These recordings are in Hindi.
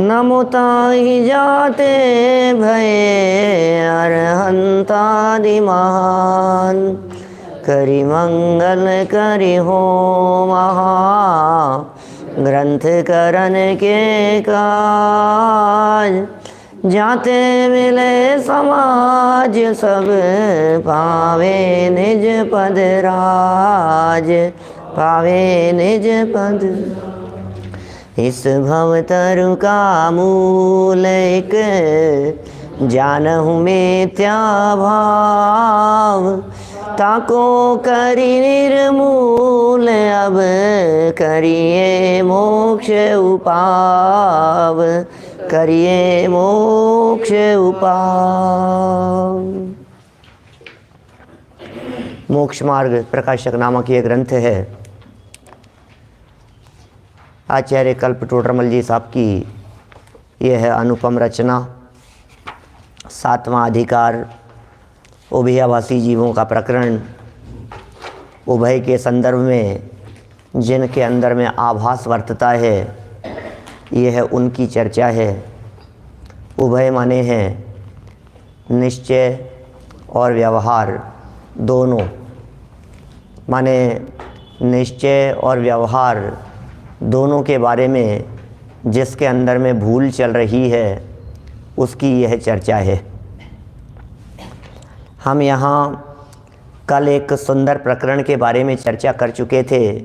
नमुताहि जाते भये अरहंतादि महान। करि मंगल करि हो महा ग्रंथ करन के काज। जाते मिले समाज सब पावे निज पद राज। पावे निज पद। इस भवतरु का मूल एक जानहु मिथ्या भाव। ताको करि निर्मूल अब करिए मोक्ष उपाव। करिए मोक्ष उपाव। मोक्ष मार्ग प्रकाशक नामक ये ग्रंथ है। आचार्य कल्प टोडरमल जी साहब की यह है अनुपम रचना। 7वां अधिकार उभयाभासी जीवों का प्रकरण। उभय के संदर्भ में जिनके अंदर में आभास वर्तता है, यह उनकी चर्चा है। उभय माने हैं निश्चय और व्यवहार दोनों। माने निश्चय और व्यवहार दोनों के बारे में जिसके अंदर में भूल चल रही है, उसकी यह चर्चा है। हम यहाँ कल एक सुंदर प्रकरण के बारे में चर्चा कर चुके थे,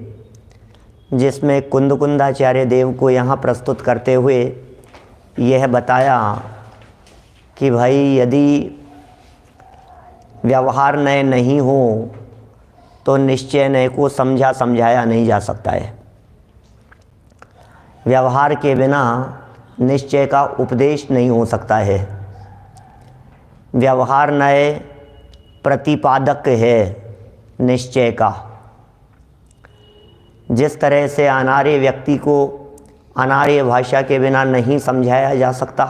जिसमें कुंदकुंदाचार्य देव को यहाँ प्रस्तुत करते हुए यह बताया कि भाई यदि व्यवहार नय नहीं हो तो निश्चय नय को समझाया नहीं जा सकता है। व्यवहार के बिना निश्चय का उपदेश नहीं हो सकता है। व्यवहार नय प्रतिपादक है निश्चय का। जिस तरह से अनार्य व्यक्ति को अनार्य भाषा के बिना नहीं समझाया जा सकता,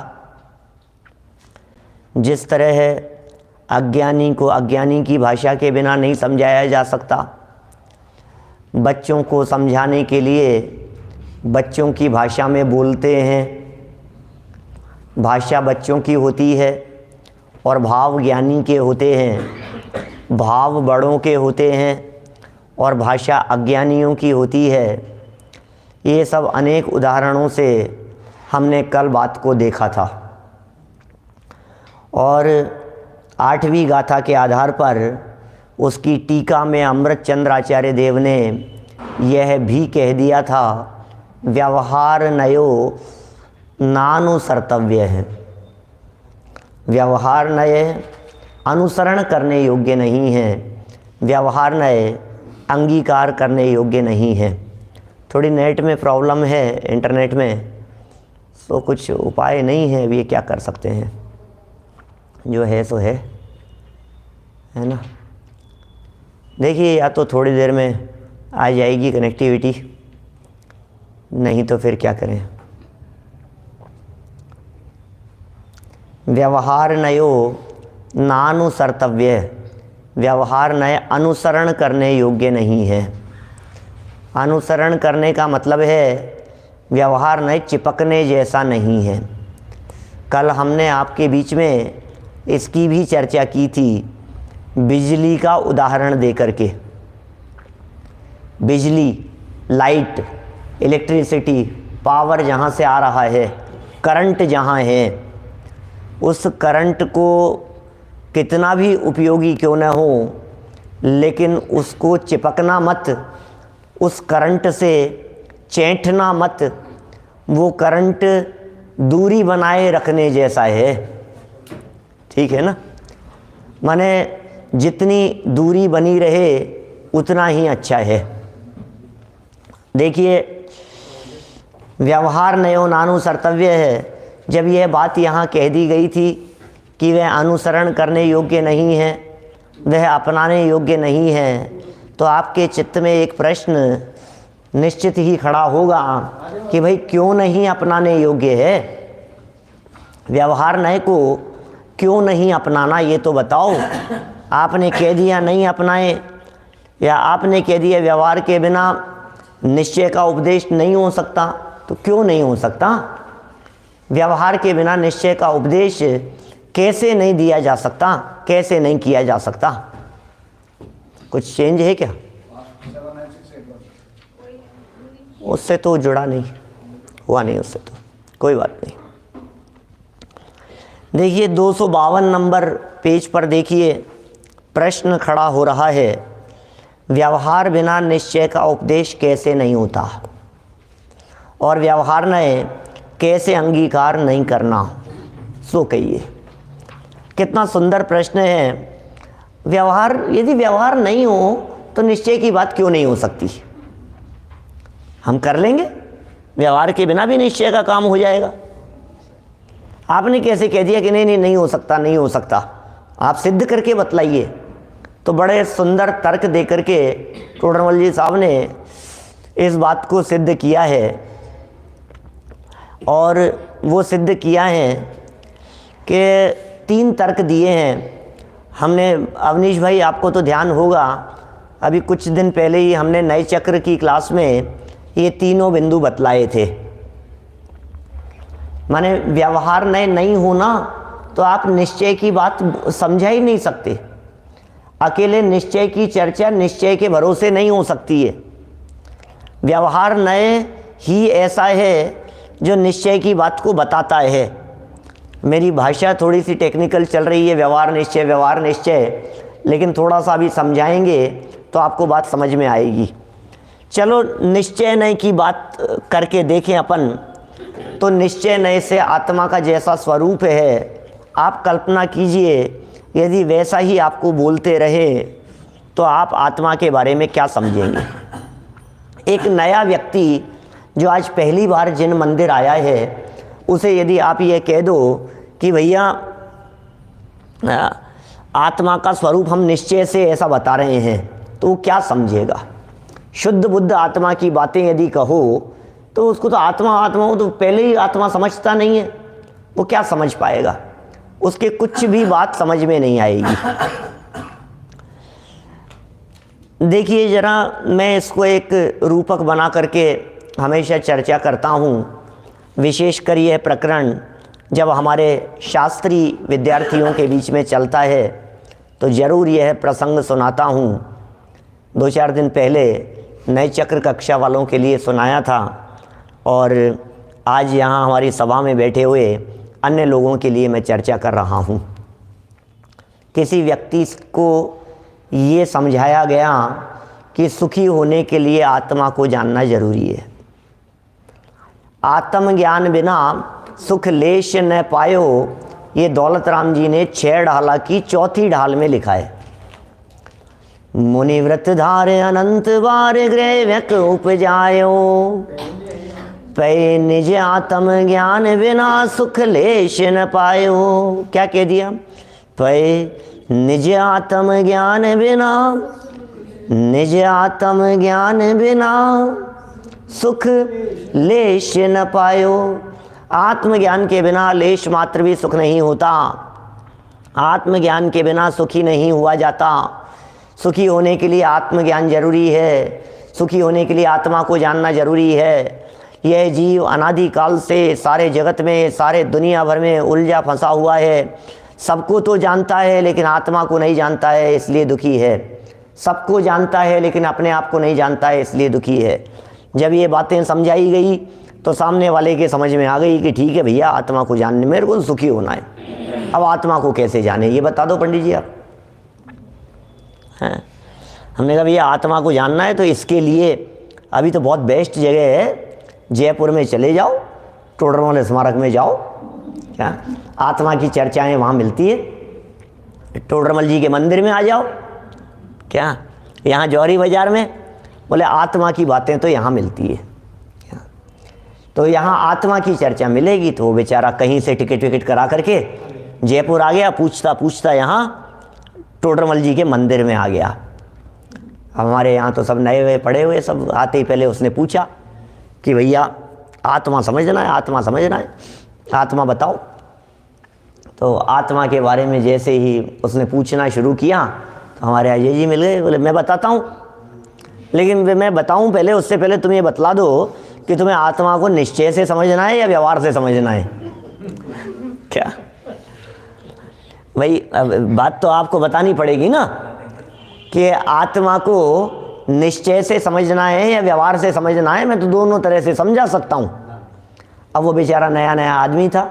जिस तरह अज्ञानी को अज्ञानी की भाषा के बिना नहीं समझाया जा सकता, बच्चों को समझाने के लिए बच्चों की भाषा में बोलते हैं। भाषा बच्चों की होती है और भाव ज्ञानी के होते हैं। भाव बड़ों के होते हैं और भाषा अज्ञानियों की होती है। ये सब अनेक उदाहरणों से हमने कल बात को देखा था। और 8वीं गाथा के आधार पर उसकी टीका में अमृतचंद्र आचार्य देव ने यह भी कह दिया था, व्यवहार नयो नानुसर्तव्य है। व्यवहार नय अनुसरण करने योग्य नहीं है। व्यवहार नय अंगीकार करने योग्य नहीं है। थोड़ी नेट में प्रॉब्लम है, इंटरनेट में, तो कुछ उपाय नहीं है। अभी ये क्या कर सकते हैं, जो है सो है ना। देखिए, या तो थोड़ी देर में आ जाएगी कनेक्टिविटी, नहीं तो फिर क्या करें। व्यवहार नयो नानुसर्तव्य। व्यवहार नय अनुसरण करने योग्य नहीं है। अनुसरण करने का मतलब है व्यवहार नय चिपकने जैसा नहीं है। कल हमने आपके बीच में इसकी भी चर्चा की थी, बिजली का उदाहरण देकर के। बिजली, लाइट, इलेक्ट्रिसिटी, पावर जहाँ से आ रहा है, करंट जहाँ है, उस करंट को कितना भी उपयोगी क्यों न हो, लेकिन उसको चिपकना मत, उस करंट से चैंठना मत। वो करंट दूरी बनाए रखने जैसा है। ठीक है ना। माने जितनी दूरी बनी रहे उतना ही अच्छा है। देखिए, व्यवहार नयो नानुसर्तव्य है। जब यह बात यहाँ कह दी गई थी कि वह अनुसरण करने योग्य नहीं है, वह अपनाने योग्य नहीं है, तो आपके चित्त में एक प्रश्न निश्चित ही खड़ा होगा कि भाई क्यों नहीं अपनाने योग्य है। व्यवहार नय को क्यों नहीं अपनाना, ये तो बताओ। आपने कह दिया नहीं अपनाए, या आपने कह दिया व्यवहार के बिना निश्चय का उपदेश नहीं हो सकता, तो क्यों नहीं हो सकता। व्यवहार के बिना निश्चय का उपदेश कैसे नहीं दिया जा सकता, कैसे नहीं किया जा सकता? कुछ चेंज है क्या? उससे तो जुड़ा नहीं, हुआ नहीं उससे, तो कोई बात नहीं। देखिए 252 नंबर पेज पर देखिए, प्रश्न खड़ा हो रहा है, व्यवहार बिना निश्चय का उपदेश कैसे नहीं होता और व्यवहार नए कैसे अंगीकार नहीं करना, सो कहिए। कितना सुंदर प्रश्न है। व्यवहार, यदि व्यवहार नहीं हो तो निश्चय की बात क्यों नहीं हो सकती? हम कर लेंगे, व्यवहार के बिना भी निश्चय का काम हो जाएगा। आपने कैसे कह दिया कि नहीं नहीं नहीं हो सकता, नहीं हो सकता? आप सिद्ध करके बतलाइए। तो बड़े सुंदर तर्क दे करके टोडरमल जी साहब ने इस बात को सिद्ध किया है, और वो सिद्ध किया है कि 3 तर्क दिए हैं हमने। अवनीश भाई, आपको तो ध्यान होगा, अभी कुछ दिन पहले ही हमने नए चक्र की क्लास में ये तीनों बिंदु बतलाए थे। माने व्यवहार नए नहीं होना तो आप निश्चय की बात समझा ही नहीं सकते। अकेले निश्चय की चर्चा निश्चय के भरोसे नहीं हो सकती है। व्यवहार नए ही ऐसा है जो निश्चय की बात को बताता है। मेरी भाषा थोड़ी सी टेक्निकल चल रही है, व्यवहार निश्चय, लेकिन थोड़ा सा अभी समझाएंगे तो आपको बात समझ में आएगी। चलो निश्चय नय की बात करके देखें अपन। तो निश्चय नय से आत्मा का जैसा स्वरूप है, आप कल्पना कीजिए यदि वैसा ही आपको बोलते रहे तो आप आत्मा के बारे में क्या समझेंगे? एक नया व्यक्ति जो आज पहली बार जिन मंदिर आया है, उसे यदि आप ये कह दो कि भैया आत्मा का स्वरूप हम निश्चय से ऐसा बता रहे हैं, तो वो क्या समझेगा? शुद्ध बुद्ध आत्मा की बातें यदि कहो तो उसको तो आत्मा हो तो पहले ही आत्मा समझता नहीं है, वो क्या समझ पाएगा? उसके कुछ भी बात समझ में नहीं आएगी। देखिए जरा, मैं इसको एक रूपक बना करके हमेशा चर्चा करता हूँ। विशेषकर यह प्रकरण जब हमारे शास्त्री विद्यार्थियों के बीच में चलता है तो ज़रूर यह प्रसंग सुनाता हूँ। 2-4 दिन पहले नए चक्र कक्षा वालों के लिए सुनाया था, और आज यहाँ हमारी सभा में बैठे हुए अन्य लोगों के लिए मैं चर्चा कर रहा हूँ। किसी व्यक्ति को ये समझाया गया कि सुखी होने के लिए आत्मा को जानना जरूरी है। आत्मज्ञान बिना सुख लेश न पायो, ये दौलत राम जी ने 6 ढाला की 4थी ढाल में लिखा है। मुनि व्रत धारे अनंत बार गृह व्यक उपजायो, पै निज आत्म ज्ञान बिना सुख लेश न पायो। क्या कह दिया? पै निज आत्म ज्ञान बिना, निज आत्म ज्ञान बिना सुख लेश न पायो। आत्मज्ञान के बिना लेश मात्र भी सुख नहीं होता। आत्मज्ञान के बिना सुखी नहीं हुआ जाता। सुखी होने के लिए आत्मज्ञान जरूरी है। सुखी होने के लिए आत्मा को जानना जरूरी है। यह जीव अनादिकाल से सारे जगत में, सारे दुनिया भर में उलझा फंसा हुआ है। सबको तो जानता है लेकिन आत्मा को नहीं जानता है, इसलिए दुखी है। सबको जानता है लेकिन अपने आप को नहीं जानता है, इसलिए दुखी है। जब ये बातें समझाई गई तो सामने वाले के समझ में आ गई कि ठीक है भैया, आत्मा को जानने, मेरे को सुखी होना है। अब आत्मा को कैसे जाने, ये बता दो पंडित जी आप। हैं, हमने कहा भैया आत्मा को जानना है तो इसके लिए अभी तो बहुत बेस्ट जगह है, जयपुर में चले जाओ, टोडरमल स्मारक में जाओ। क्या आत्मा की चर्चाएं वहाँ मिलती है। टोडरमल जी के मंदिर में आ जाओ। क्या यहाँ जौहरी बाजार में, बोले आत्मा की बातें तो यहाँ मिलती है। तो यहाँ आत्मा की चर्चा मिलेगी। तो वो बेचारा कहीं से टिकट विकट करा करके जयपुर आ गया, पूछता पूछता यहाँ टोडरमल जी के मंदिर में आ गया। हमारे यहाँ तो सब नए हुए पड़े हुए, सब आते ही पहले उसने पूछा कि भैया आत्मा समझना है, आत्मा समझना है, आत्मा बताओ। तो आत्मा के बारे में जैसे ही उसने पूछना शुरू किया तो हमारे अजय जी मिल गए। बोले मैं बताता हूँ, लेकिन मैं बताऊँ पहले, उससे पहले तुम ये बतला दो कि तुम्हें आत्मा को निश्चय से समझना है या व्यवहार से समझना है। क्या भाई, बात तो आपको बतानी पड़ेगी ना कि आत्मा को निश्चय से समझना है या व्यवहार से समझना है। मैं तो दोनों तरह से समझा सकता हूँ। अब वो बेचारा नया नया आदमी था,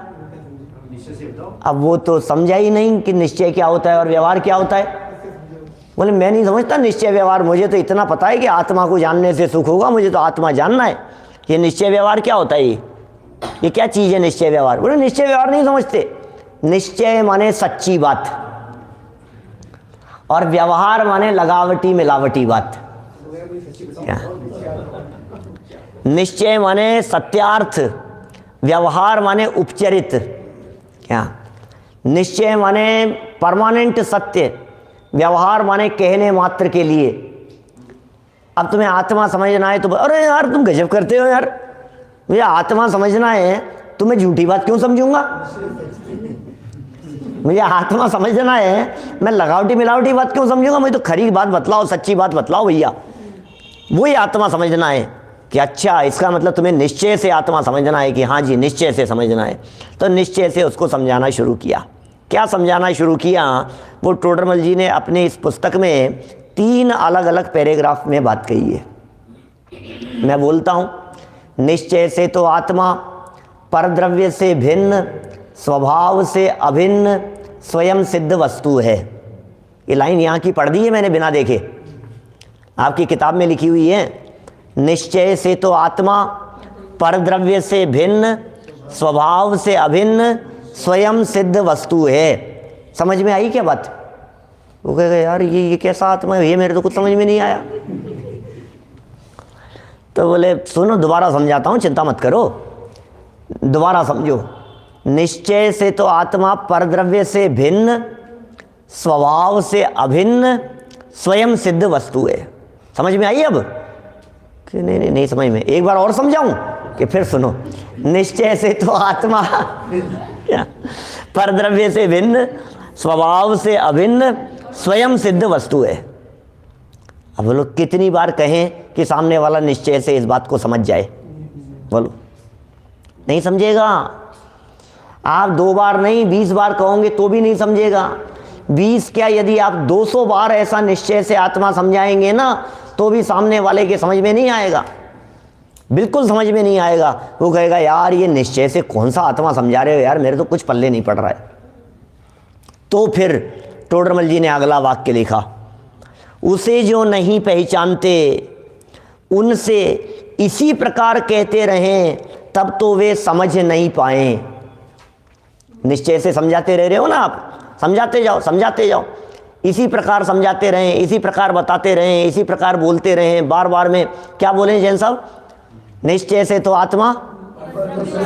अब वो तो समझा ही नहीं कि निश्चय क्या होता है और व्यवहार क्या होता है। बोले मैं नहीं समझता निश्चय व्यवहार, मुझे तो इतना पता है कि आत्मा को जानने से सुख होगा, मुझे तो आत्मा जानना है। ये निश्चय व्यवहार क्या होता है, ये क्या चीज़ है निश्चय व्यवहार? बोले निश्चय व्यवहार नहीं समझते। निश्चय माने सच्ची बात और व्यवहार माने लगावटी मिलावटी बात। क्या? निश्चय माने सत्यार्थ, व्यवहार माने उपचरित। क्या? निश्चय माने परमानेंट सत्य, व्यवहार माने कहने मात्र के लिए। अब तुम्हें आत्मा समझना है तो अरे यार तुम गजब करते हो यार, मुझे आत्मा समझना है तो मैं झूठी बात क्यों समझूंगा? मुझे आत्मा समझना है, मैं लगावटी मिलावटी बात क्यों समझूंगा? मुझे तो खरी बात बतलाओ, सच्ची बात बतलाओ भैया। वही आत्मा समझना है कि अच्छा इसका मतलब तुम्हें निश्चय से आत्मा समझना है कि हाँ जी निश्चय से समझना है। तो निश्चय से उसको समझाना शुरू किया। क्या समझाना शुरू किया? वो टोडरमल जी ने अपने इस पुस्तक में 3 अलग अलग पैराग्राफ में बात कही है। मैं बोलता हूँ, निश्चय से तो आत्मा परद्रव्य से भिन्न, स्वभाव से अभिन्न, स्वयं सिद्ध वस्तु है। ये लाइन यहाँ की पढ़ दी है मैंने बिना देखे, आपकी किताब में लिखी हुई है। निश्चय से तो आत्मा परद्रव्य से भिन्न, स्वभाव से अभिन्न, स्वयं सिद्ध वस्तु है। समझ में आई क्या बात? वो कहेगा यार ये कैसा आत्मा है, ये मेरे तो कुछ समझ में नहीं आया। तो बोले सुनो दोबारा समझाता हूँ, चिंता मत करो, दोबारा समझो। निश्चय से तो आत्मा परद्रव्य से भिन्न, स्वभाव से अभिन्न, स्वयं सिद्ध वस्तु है। समझ में आई अब कि नहीं समझ में? एक बार और समझाऊं कि फिर सुनो। निश्चय से तो आत्मा क्या परद्रव्य से भिन्न, स्वभाव से अभिन्न, स्वयं सिद्ध वस्तु है। अब बोलो कितनी बार कहें कि सामने वाला निश्चय से इस बात को समझ जाए? बोलो नहीं समझेगा। आप 2 बार नहीं 20 बार कहोगे तो भी नहीं समझेगा। 20 क्या, यदि आप 200 बार ऐसा निश्चय से आत्मा समझाएंगे ना तो भी सामने वाले के समझ में नहीं आएगा, बिल्कुल समझ में नहीं आएगा। वो कहेगा यार ये निश्चय से कौन सा आत्मा समझा रहे हो यार, मेरे तो कुछ पल्ले नहीं पड़ रहा है। तो फिर टोडरमल जी ने अगला वाक्य लिखा, उसे जो नहीं पहचानते उनसे इसी प्रकार कहते रहें तब तो वे समझ नहीं पाए। निश्चय से समझाते रह रहे हो ना आप, समझाते जाओ समझाते जाओ, इसी प्रकार समझाते रहें, इसी प्रकार बताते रहें, इसी प्रकार बोलते रहें बार बार में। क्या बोले जैन साहब? निश्चय से तो आत्मा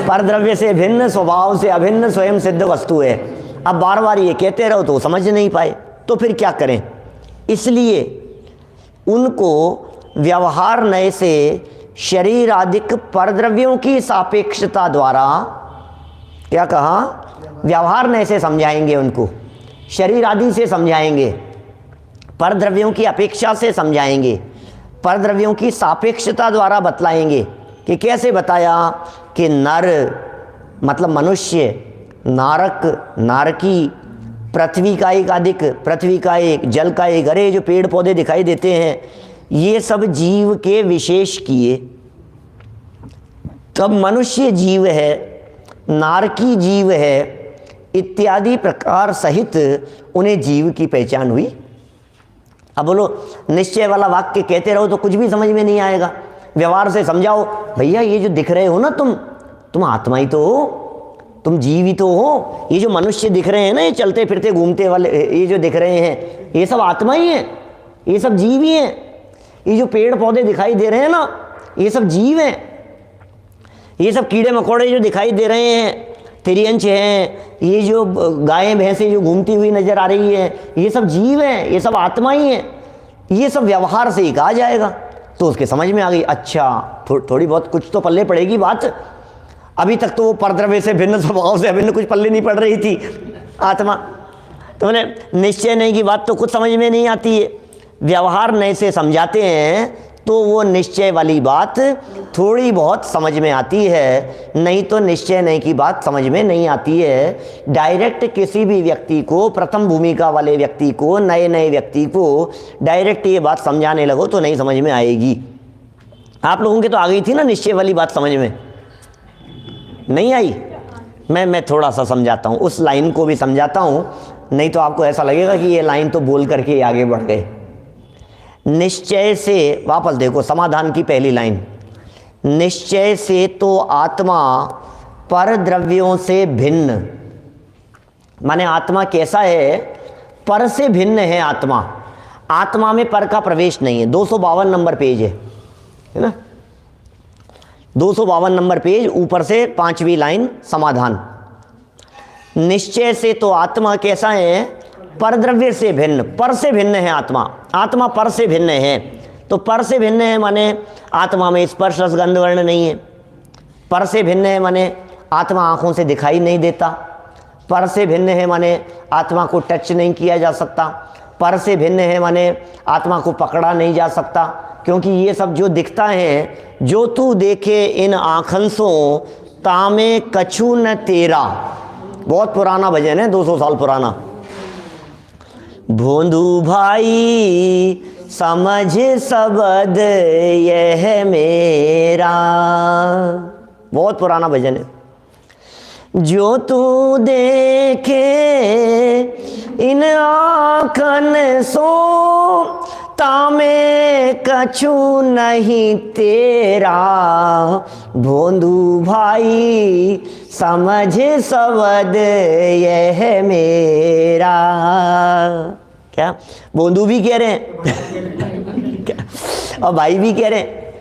परद्रव्य से भिन्न, स्वभाव से अभिन्न, स्वयं सिद्ध वस्तु है। अब बार बार ये कहते रहो तो समझ नहीं पाए, तो फिर क्या करें? इसलिए उनको व्यवहार नय से शरीर आदिक परद्रव्यों की सापेक्षता द्वारा, क्या कहा? व्यवहार नय से समझाएंगे, उनको शरीर आदि से समझाएंगे, परद्रव्यों की अपेक्षा से समझाएंगे, परद्रव्यों की सापेक्षता द्वारा बतलाएंगे। कि कैसे बताया? कि नर मतलब मनुष्य, नारक नारकी, पृथ्वी का एक अधिक, पृथ्वी का एक, जल का एक, अरे जो पेड़ पौधे दिखाई देते हैं ये सब जीव के विशेष किए। तब मनुष्य जीव है, नारकी जीव है, इत्यादि प्रकार सहित उन्हें जीव की पहचान हुई। अब बोलो निश्चय वाला वाक्य कहते रहो तो कुछ भी समझ में नहीं आएगा। व्यवहार से समझाओ, भैया ये जो दिख रहे हो ना तुम आत्मा ही तो हो, तुम जीव ही तो हो। ये जो मनुष्य दिख रहे हैं ना, ये चलते फिरते घूमते वाले ये जो दिख रहे हैं, ये सब आत्मा ही है, ये सब जीव ही हैं। ये जो पेड़ पौधे दिखाई दे रहे हैं ना, ये सब जीव हैं। ये सब कीड़े मकोड़े जो दिखाई दे रहे हैं, तिरियंच हैं, ये जो गायें भैंसें जो घूमती हुई नजर आ रही है, ये सब जीव हैं, ये सब आत्मा ही हैं। ये सब व्यवहार से ही कहा जाएगा। तो उसके समझ में आ गई, अच्छा थोड़ी बहुत कुछ तो पल्ले पड़ेगी बात। अभी तक तो वो परद्रव्य से भिन्न, स्वभाव से अभिन्न कुछ पल्ले नहीं पड़ रही थी आत्मा। तो मैंने निश्चय नहीं की बात तो कुछ समझ में नहीं आती है। व्यवहार नय से समझाते हैं तो वो निश्चय वाली बात थोड़ी बहुत समझ में आती है, नहीं तो निश्चय नहीं की बात समझ में नहीं आती है। डायरेक्ट किसी भी व्यक्ति को, प्रथम भूमिका वाले व्यक्ति को, नए नए व्यक्ति को डायरेक्ट ये बात समझाने लगो तो नहीं समझ में आएगी। आप लोगों के तो आ गई थी ना निश्चय वाली बात, समझ में नहीं आई? मैं थोड़ा सा समझाता हूँ, उस लाइन को भी समझाता हूँ, नहीं तो आपको ऐसा लगेगा कि ये लाइन तो बोल करके आगे बढ़ गए। निश्चय से वापस देखो समाधान की पहली लाइन, निश्चय से तो आत्मा पर द्रव्यों से भिन्न, माने आत्मा कैसा है? पर से भिन्न है आत्मा। आत्मा में पर का प्रवेश नहीं है। 252 नंबर पेज है ना, 252 नंबर पेज, ऊपर से 5वीं लाइन समाधान। निश्चय से तो आत्मा कैसा है? पर द्रव्य से भिन्न, पर से भिन्न है आत्मा। आत्मा पर से भिन्न है, तो पर से भिन्न है माने आत्मा में स्पर्श रस गंध वर्ण नहीं है। पर से भिन्न है माने आत्मा आंखों से दिखाई नहीं देता। पर से भिन्न है माने आत्मा को टच नहीं किया जा सकता। पर से भिन्न है माने आत्मा को पकड़ा नहीं जा सकता, क्योंकि ये सब जो दिखता है, जो तू देखे इन आँखन सो तामे कछु न तेरा। बहुत पुराना भजन है, 200 साल पुराना। भोंदू भाई समझ सबद यह मेरा, बहुत पुराना भजन है। जो तू देखे इन आँखन सो तामे कछु नहीं तेरा। भोंदू भाई समझ सबद यह मेरा। क्या भोंदू भी कह रहे हैं और भाई भी कह रहे हैं,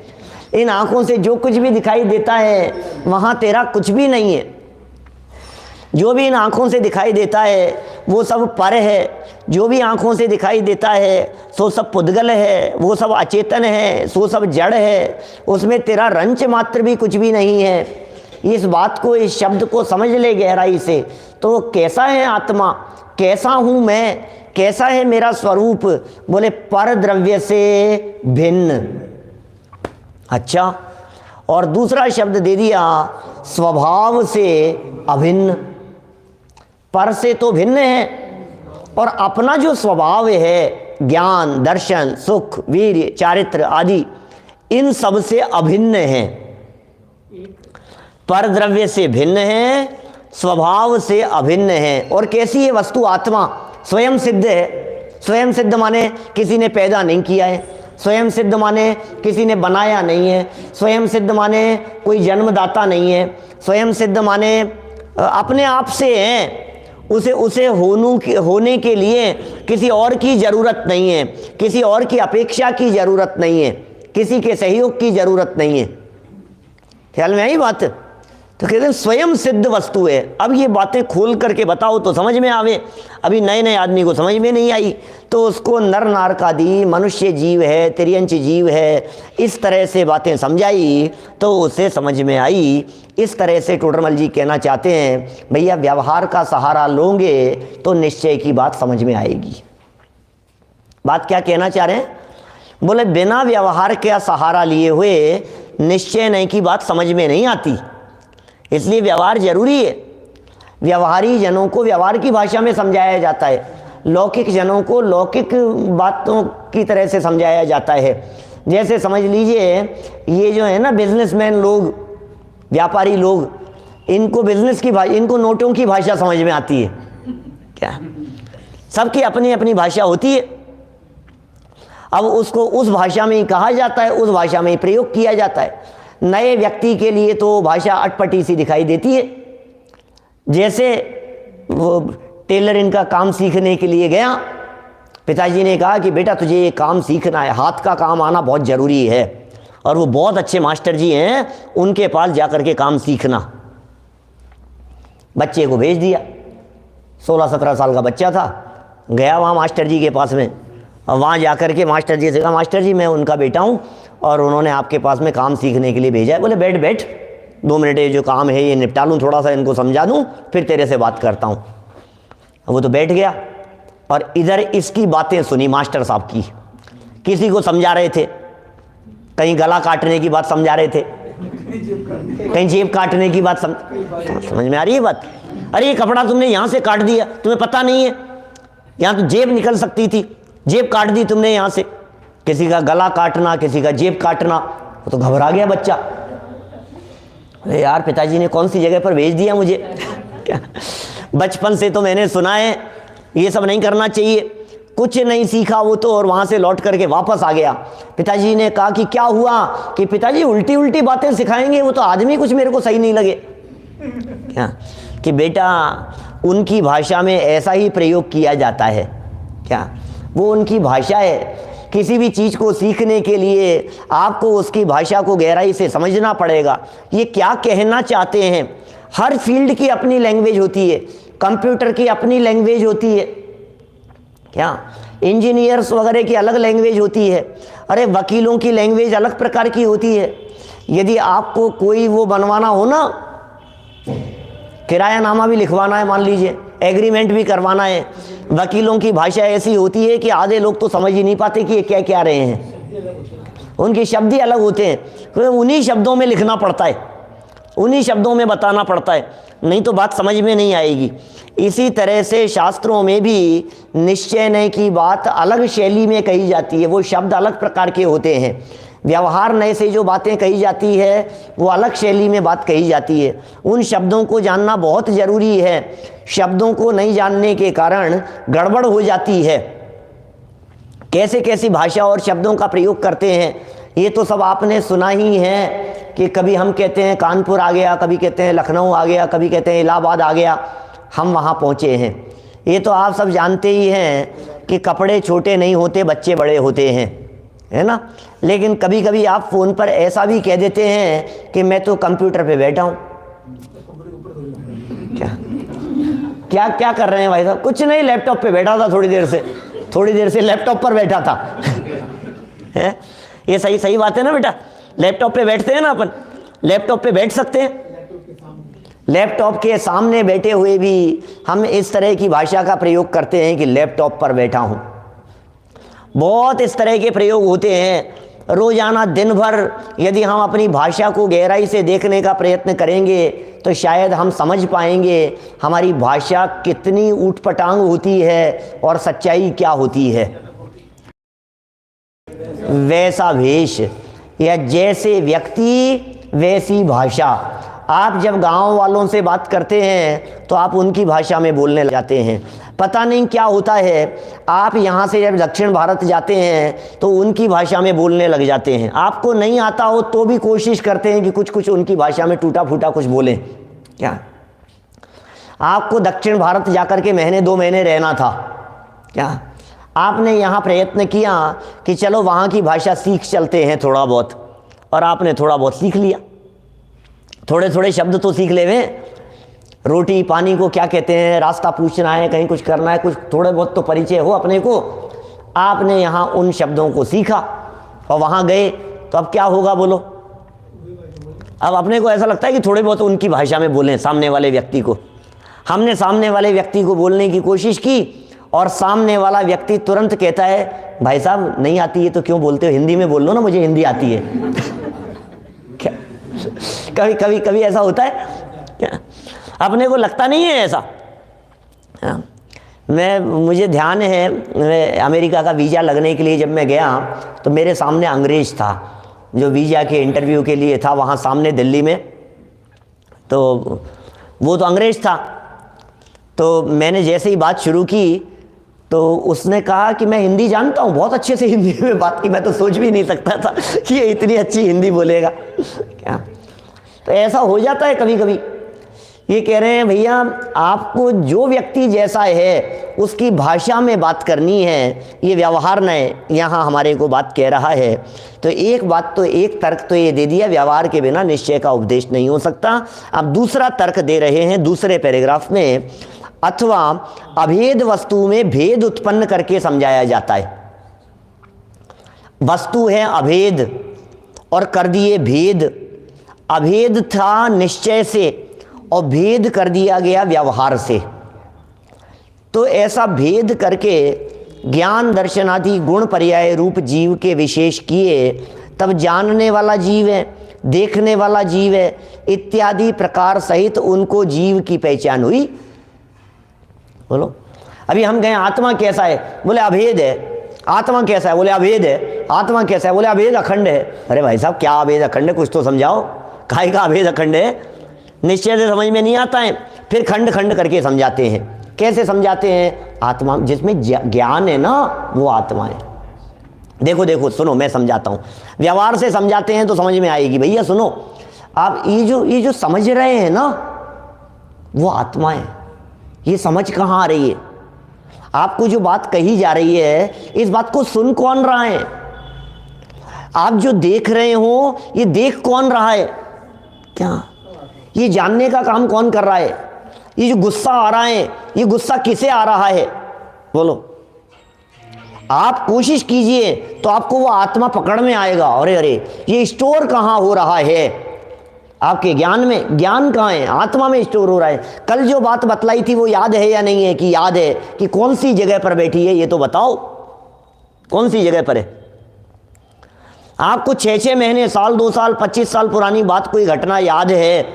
इन आंखों से जो कुछ भी दिखाई देता है वहां तेरा कुछ भी नहीं है। जो भी इन आँखों से दिखाई देता है वो सब पर है। जो भी आँखों से दिखाई देता है सो सब पुद्गल है, वो सब अचेतन है, सो सब जड़ है, उसमें तेरा रंच मात्र भी कुछ भी नहीं है। इस बात को, इस शब्द को समझ ले गहराई से, तो कैसा है आत्मा, कैसा हूँ मैं, कैसा है मेरा स्वरूप? बोले पर द्रव्य से भिन्न। अच्छा, और दूसरा शब्द दे दिया स्वभाव से अभिन्न। पर से तो भिन्न है, और अपना जो स्वभाव है, ज्ञान, दर्शन, सुख, वीर्य, चारित्र आदि, इन सब से अभिन्न है। पर द्रव्य से भिन्न है, स्वभाव से अभिन्न है। और कैसी है वस्तु? आत्मा स्वयं सिद्ध है। स्वयं सिद्ध माने किसी ने पैदा नहीं किया है। स्वयं सिद्ध माने किसी ने बनाया नहीं है। स्वयं सिद्ध माने कोई जन्मदाता नहीं है। स्वयं सिद्ध माने अपने आप से है, उसे होने के लिए किसी और की ज़रूरत नहीं है, किसी और की अपेक्षा की ज़रूरत नहीं है, किसी के सहयोग की ज़रूरत नहीं है। ख्याल में आई बात? तो कहते हैं स्वयं सिद्ध वस्तु है। अब ये बातें खोल करके बताओ तो समझ में आवे। अभी नए नए आदमी को समझ में नहीं आई, तो उसको नर नारकादि मनुष्य जीव है, तिर्यंच जीव है, इस तरह से बातें समझाई तो उसे समझ में आई। इस तरह से टोडरमल जी कहना चाहते हैं, भैया व्यवहार का सहारा लोगे तो निश्चय की बात समझ में आएगी। बात क्या कहना चाह रहे हैं? बोले बिना व्यवहार का सहारा लिए हुए निश्चय नहीं की बात समझ में नहीं आती, इसलिए व्यवहार जरूरी है। व्यवहारी जनों को व्यवहार की भाषा में समझाया जाता है, लौकिक जनों को लौकिक बातों की तरह से समझाया जाता है। जैसे समझ लीजिए, ये जो है ना बिजनेसमैन लोग, व्यापारी लोग, इनको बिजनेस की भाषा, इनको नोटों की भाषा समझ में आती है क्या? सबकी अपनी अपनी भाषा होती है। अब उसको उस भाषा में ही कहा जाता है, उस भाषा में ही प्रयोग किया जाता है। नए व्यक्ति के लिए तो भाषा अटपटी सी दिखाई देती है। जैसे वो टेलर इनका काम सीखने के लिए गया, पिताजी ने कहा कि बेटा तुझे ये काम सीखना है, हाथ का काम आना बहुत ज़रूरी है, और वो बहुत अच्छे मास्टर जी हैं, उनके पास जाकर के काम सीखना। बच्चे को भेज दिया, 16-17 साल का बच्चा था, गया वहाँ मास्टर जी के पास में, और वहाँ जाकर के मास्टर जी से कहा, मास्टर जी मैं उनका बेटा हूँ और उन्होंने आपके पास में काम सीखने के लिए भेजा है। बोले बैठ बैठ, 2 मिनट ये जो काम है ये निपटा लूँ, थोड़ा सा इनको समझा दूँ, फिर तेरे से बात करता हूँ। वो तो बैठ गया और इधर इसकी बातें सुनी मास्टर साहब की, किसी को समझा रहे थे, कहीं गला काटने की बात समझा रहे थे, कहीं जेब काटने की बात समझ में आ रही है बात? अरे ये कपड़ा तुमने यहाँ से काट दिया, तुम्हें पता नहीं है, यहाँ तो जेब निकल सकती थी, जेब काट दी तुमने यहाँ से। किसी का गला काटना, किसी का जेब काटना, वो तो घबरा गया बच्चा। अरे यार पिताजी ने कौन सी जगह पर भेज दिया मुझे। क्या बचपन से तो मैंने सुना है ये सब नहीं करना चाहिए, कुछ नहीं सीखा वो तो, और वहाँ से लौट करके वापस आ गया। पिताजी ने कहा कि क्या हुआ, कि पिताजी उल्टी उल्टी बातें सिखाएंगे, वो तो आदमी कुछ मेरे को सही नहीं लगे। क्या कि बेटा उनकी भाषा में ऐसा ही प्रयोग किया जाता है, क्या वो उनकी भाषा है। किसी भी चीज़ को सीखने के लिए आपको उसकी भाषा को गहराई से समझना पड़ेगा, ये क्या कहना चाहते हैं। हर फील्ड की अपनी लैंग्वेज होती है, कंप्यूटर की अपनी लैंग्वेज होती है, क्या इंजीनियर्स वगैरह की अलग लैंग्वेज होती है, अरे वकीलों की लैंग्वेज अलग प्रकार की होती है। यदि आपको कोई वो बनवाना हो ना, किरायानामा भी लिखवाना है, मान लीजिए एग्रीमेंट भी करवाना है, वकीलों की भाषा ऐसी होती है कि आधे लोग तो समझ ही नहीं पाते कि ये क्या क्या रहे हैं। उनके शब्द ही अलग होते हैं, तो उन्हीं शब्दों में लिखना पड़ता है, उन्हीं शब्दों में बताना पड़ता है, नहीं तो बात समझ में नहीं आएगी। इसी तरह से शास्त्रों में भी निश्चय नय की बात अलग शैली में कही जाती है, वो शब्द अलग प्रकार के होते हैं। व्यवहार नय से जो बातें कही जाती है वो अलग शैली में बात कही जाती है। उन शब्दों को जानना बहुत ज़रूरी है, शब्दों को नहीं जानने के कारण गड़बड़ हो जाती है। कैसे कैसी भाषा और शब्दों का प्रयोग करते हैं ये तो सब आपने सुना ही है, कि कभी हम कहते हैं कानपुर आ गया, कभी कहते हैं लखनऊ आ गया, कभी कहते हैं इलाहाबाद आ गया, हम वहाँ पहुँचे हैं। ये तो आप सब जानते ही हैं कि कपड़े छोटे नहीं होते, बच्चे बड़े होते हैं, है ना। लेकिन कभी कभी आप फ़ोन पर ऐसा भी कह देते हैं कि मैं तो कंप्यूटर पे बैठा हूँ। क्या क्या कर रहे हैं भाई साहब? कुछ नहीं, लैपटॉप पे बैठा था, थोड़ी देर से लैपटॉप पर बैठा था। है ये सही बात है ना बेटा? लैपटॉप पे बैठते हैं ना अपन, लैपटॉप पे बैठ सकते हैं, लैपटॉप के सामने बैठे हुए भी हम इस तरह की भाषा का प्रयोग करते हैं कि लैपटॉप पर बैठा हूँ। बहुत इस तरह के प्रयोग होते हैं रोज़ाना दिन भर। यदि हम अपनी भाषा को गहराई से देखने का प्रयत्न करेंगे तो शायद हम समझ पाएंगे हमारी भाषा कितनी ऊटपटांग होती है और सच्चाई क्या होती है। वैसा वेश या जैसे व्यक्ति वैसी भाषा। आप जब गांव वालों से बात करते हैं तो आप उनकी भाषा में बोलने लग जाते हैं। पता नहीं क्या होता है, आप यहाँ से जब दक्षिण भारत जाते हैं तो उनकी भाषा में बोलने लग जाते हैं। आपको नहीं आता हो तो भी कोशिश करते हैं कि कुछ उनकी भाषा में टूटा फूटा कुछ बोलें। क्या आपको दक्षिण भारत जाकर के महीने 2 महीने रहना था, क्या आपने यहाँ प्रयत्न किया कि चलो वहाँ की भाषा सीख चलते हैं थोड़ा बहुत, और आपने थोड़ा बहुत सीख लिया, थोड़े शब्द तो सीख ले हुए। रोटी पानी को क्या कहते हैं, रास्ता पूछना है, कहीं कुछ करना है, कुछ थोड़े बहुत तो परिचय हो अपने को। आपने यहाँ उन शब्दों को सीखा और वहाँ गए तो अब क्या होगा बोलो? अब अपने को ऐसा लगता है कि थोड़े बहुत उनकी भाषा में बोलें सामने वाले व्यक्ति को। हमने सामने वाले व्यक्ति को बोलने की कोशिश की और सामने वाला व्यक्ति तुरंत कहता है भाई साहब नहीं आती है तो क्यों बोलते हो, हिंदी में बोल लो ना, मुझे हिंदी आती है। क्या कभी ऐसा होता है क्या? अपने को लगता नहीं है ऐसा। मुझे ध्यान है, मैं अमेरिका का वीज़ा लगने के लिए जब मैं गया तो मेरे सामने अंग्रेज़ था जो वीज़ा के इंटरव्यू के लिए था वहाँ सामने दिल्ली में। तो वो तो अंग्रेज़ था, तो मैंने जैसे ही बात शुरू की तो उसने कहा कि मैं हिंदी जानता हूँ, बहुत अच्छे से हिंदी में बात की। मैं तो सोच भी नहीं सकता था कि ये इतनी अच्छी हिंदी बोलेगा। क्या तो ऐसा हो जाता है कभी कभी। ये कह रहे हैं भैया आपको जो व्यक्ति जैसा है उसकी भाषा में बात करनी है, ये व्यवहार नय यहाँ हमारे को बात कह रहा है। तो एक बात तो, एक तर्क तो ये दे दिया, व्यवहार के बिना निश्चय का उपदेश नहीं हो सकता। अब दूसरा तर्क दे रहे हैं दूसरे पैराग्राफ में, अथवा अभेद वस्तु में भेद उत्पन्न करके समझाया जाता है। वस्तु है अभेद और कर दिए भेद। अभेद था निश्चय से और भेद कर दिया गया व्यवहार से। तो ऐसा भेद करके ज्ञान दर्शन आदि गुण पर्याय रूप जीव के विशेष किए तब जानने वाला जीव है, देखने वाला जीव है, इत्यादि प्रकार सहित उनको जीव की पहचान हुई। बोलो, अभी हम कहें आत्मा कैसा है, बोले अभेद है। आत्मा कैसा है, बोले अभेद है। आत्मा कैसा है, बोले अभेद अखंड है। अरे भाई साहब, क्या अभेद अखंड है, कुछ तो समझाओ। काहे का अभेद अखंड है, निश्चय से समझ में नहीं आता है, फिर खंड खंड करके समझाते हैं। कैसे समझाते हैं? आत्मा जिसमें ज्ञान है ना, वो आत्मा है। देखो देखो, सुनो, मैं समझाता हूँ। व्यवहार से समझाते हैं तो समझ में आएगी। भैया सुनो, आप ये जो समझ रहे हैं ना, वो आत्मा है। ये समझ कहाँ आ रही है? आपको जो बात कही जा रही है, इस बात को सुन कौन रहा है? आप जो देख रहे हो, ये देख कौन रहा है? क्या ये जानने का काम कौन कर रहा है? ये जो गुस्सा आ रहा है, ये गुस्सा किसे आ रहा है? बोलो। आप कोशिश कीजिए तो आपको वो आत्मा पकड़ में आएगा। अरे अरे, ये स्टोर कहाँ हो रहा है आपके ज्ञान में? ज्ञान कहाँ है? आत्मा में स्टोर हो रहा है। कल जो बात बतलाई थी वो याद है या नहीं है? कि याद है कि कौन सी जगह पर बैठी है, ये तो बताओ, कौन सी जगह पर है? आपको 6-6 महीने, साल, 2 साल, 25 साल पुरानी बात, कोई घटना याद है?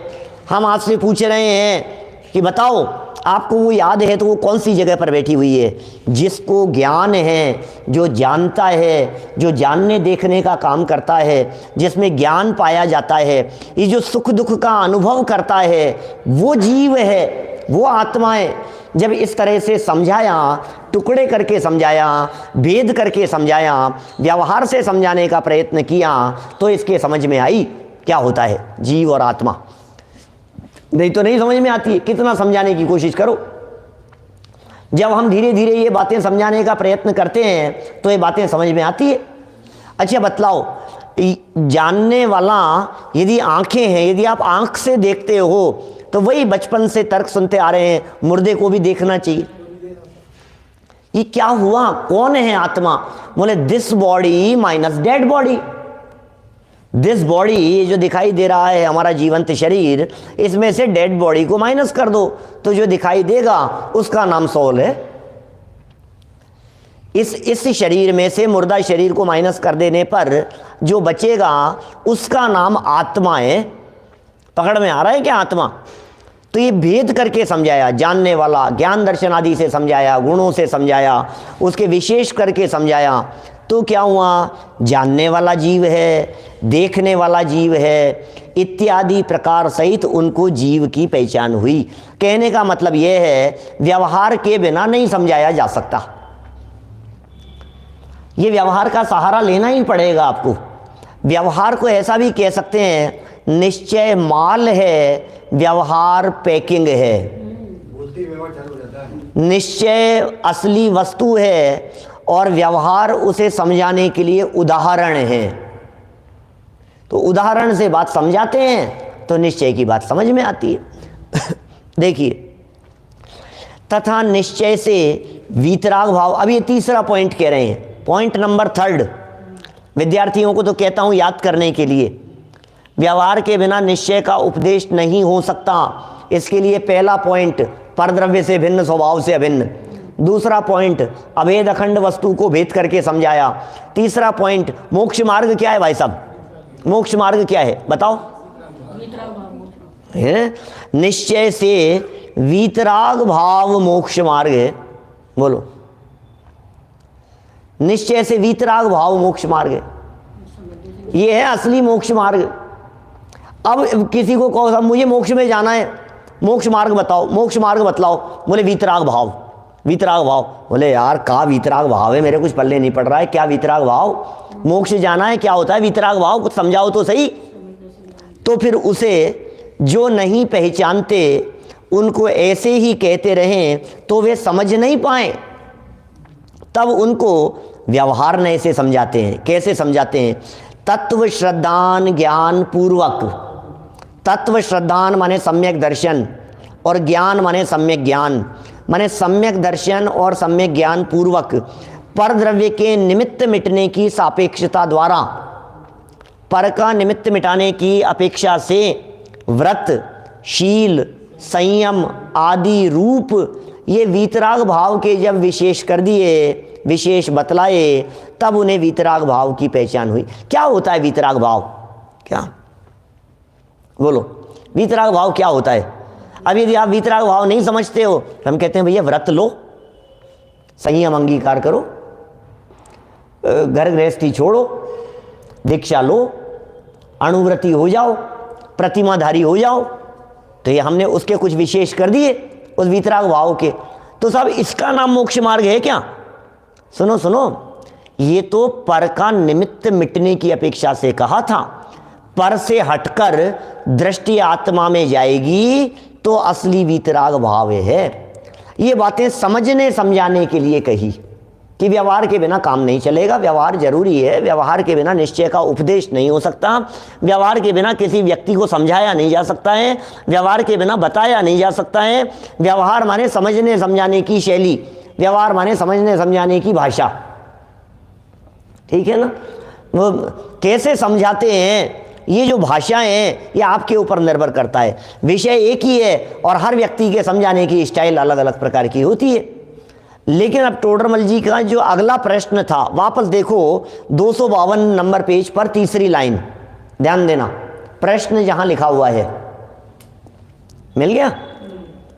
हम आपसे पूछ रहे हैं कि बताओ, आपको वो याद है तो वो कौन सी जगह पर बैठी हुई है? जिसको ज्ञान है, जो जानता है, जो जानने देखने का काम करता है, जिसमें ज्ञान पाया जाता है, ये जो सुख दुख का अनुभव करता है, वो जीव है, वो आत्मा है। जब इस तरह से समझाया, टुकड़े करके समझाया, भेद करके समझाया, व्यवहार से समझाने का प्रयत्न किया, तो इसके समझ में आई क्या होता है जीव और आत्मा। नहीं तो नहीं समझ में आती है। कितना समझाने की कोशिश करो। जब हम धीरे धीरे ये बातें समझाने का प्रयत्न करते हैं तो ये बातें समझ में आती है। अच्छा बताओ, जानने वाला यदि आंखें हैं, यदि आप आंख से देखते हो तो वही बचपन से तर्क सुनते आ रहे हैं, मुर्दे को भी देखना चाहिए। ये क्या हुआ? कौन है आत्मा? बोले this body minus dead body. This body, ये जो दिखाई दे रहा है हमारा जीवंत शरीर, इसमें से डेड बॉडी को माइनस कर दो तो जो दिखाई देगा उसका नाम सोल है। इस शरीर में से मुर्दा शरीर को माइनस कर देने पर जो बचेगा उसका नाम आत्मा है। पकड़ में आ रहा है क्या आत्मा? तो ये भेद करके समझाया, जानने वाला, ज्ञान दर्शन आदि से समझाया, गुणों से समझाया, उसके विशेष करके समझाया। तो क्या हुआ? जानने वाला जीव है, देखने वाला जीव है, इत्यादि प्रकार सहित उनको जीव की पहचान हुई। कहने का मतलब यह है, व्यवहार के बिना नहीं समझाया जा सकता। ये व्यवहार का सहारा लेना ही पड़ेगा आपको। व्यवहार को ऐसा भी कह सकते हैं, निश्चय माल है, व्यवहार पैकिंग है। निश्चय असली वस्तु है और व्यवहार उसे समझाने के लिए उदाहरण है। तो उदाहरण से बात समझाते हैं तो निश्चय की बात समझ में आती है। देखिए, तथा निश्चय से वीतराग भाव। अब ये तीसरा पॉइंट कह रहे हैं, पॉइंट नंबर 3। विद्यार्थियों को तो कहता हूं याद करने के लिए, व्यवहार के बिना निश्चय का उपदेश नहीं हो सकता। इसके लिए पहला पॉइंट, परद्रव्य से भिन्न, स्वभाव से अभिन्न। दूसरा पॉइंट, अभेद अखंड वस्तु को भेद करके समझाया। तीसरा पॉइंट, मोक्ष मार्ग क्या है भाई साहब? मोक्ष मार्ग क्या है बताओ? है निश्चय से वीतराग भाव मोक्ष मार्ग है। बोलो, निश्चय से वीतराग भाव मोक्ष मार्ग है। ये है असली मोक्ष मार्ग। अब किसी को कहो साहब मुझे मोक्ष में जाना है, मोक्ष मार्ग बताओ, मोक्ष मार्ग बतलाओ। बोले वीतराग भाव। वीतराग भाव। बोले यार का वीतराग भाव है, मेरे कुछ पल्ले नहीं पड़ रहा है। क्या वीतराग भाव? मोक्ष जाना है, क्या होता है वीतराग भाव? कुछ समझाओ तो सही। तो फिर उसे जो नहीं पहचानते उनको ऐसे ही कहते रहें तो वे समझ नहीं पाए, तब उनको व्यवहार नए से समझाते हैं। कैसे समझाते हैं? तत्व श्रद्धान ज्ञान पूर्वक। तत्व श्रद्धान माने सम्यक दर्शन, और ज्ञान माने सम्यक ज्ञान, माने सम्यक दर्शन और सम्यक ज्ञान पूर्वक परद्रव्य के निमित्त मिटने की सापेक्षता द्वारा, पर का निमित्त मिटाने की अपेक्षा से व्रत, शील, संयम आदि रूप ये वीतराग भाव के जब विशेष कर दिए विशेष बतलाए, तब उन्हें वीतराग भाव की पहचान हुई। क्या होता है वीतराग भाव? क्या बोलो, वीतराग भाव क्या होता है? अब यदि आप वीतराग भाव नहीं समझते हो तो हम कहते हैं भैया व्रत लो, संयम अंगीकार करो, घर गृहस्थी छोड़ो, दीक्षा लो, अणुव्रती हो जाओ, प्रतिमाधारी हो जाओ। तो ये हमने उसके कुछ विशेष कर दिए उस वीतराग भाव के, तो सब इसका नाम मोक्ष मार्ग है क्या? सुनो सुनो, ये तो पर का निमित्त मिटने की अपेक्षा से कहा था। पर से हटकर दृष्टि आत्मा में जाएगी तो असली वीतराग भाव है। ये बातें समझने समझाने के लिए कही कि व्यवहार के बिना काम नहीं चलेगा, व्यवहार जरूरी है, व्यवहार के बिना निश्चय का उपदेश नहीं हो सकता, व्यवहार के बिना किसी व्यक्ति को समझाया नहीं जा सकता है, व्यवहार के बिना बताया नहीं जा सकता है। व्यवहार माने समझने समझाने की शैली, व्यवहार माने समझने समझाने की भाषा, ठीक है ना? वो कैसे समझाते हैं, ये जो भाषाएं हैं ये आपके ऊपर निर्भर करता है। विषय एक ही है और हर व्यक्ति के समझाने की स्टाइल अलग अलग प्रकार की होती है। लेकिन अब टोडरमल जी का जो अगला प्रश्न था, वापस देखो 252 नंबर पेज पर तीसरी लाइन, ध्यान देना, प्रश्न जहां लिखा हुआ है, मिल गया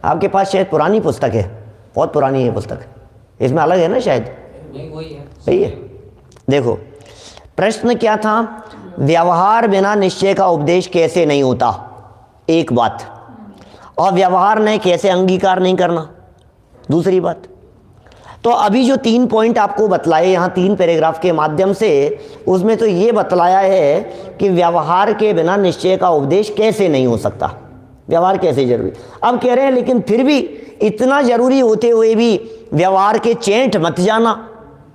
आपके पास? शायद पुरानी पुस्तक है, बहुत पुरानी है पुस्तक, इसमें अलग है ना शायद? सही है। देखो प्रश्न क्या था, व्यवहार बिना निश्चय का उपदेश कैसे नहीं होता, एक बात, और व्यवहार ने कैसे अंगीकार नहीं करना, दूसरी बात। तो अभी जो 3 पॉइंट आपको बतलाए यहाँ 3 पैराग्राफ के माध्यम से, उसमें तो ये बतलाया है कि व्यवहार के बिना निश्चय का उपदेश कैसे नहीं हो सकता, व्यवहार कैसे जरूरी। अब कह रहे हैं लेकिन फिर भी इतना जरूरी होते हुए भी व्यवहार के चेंट मत जाना,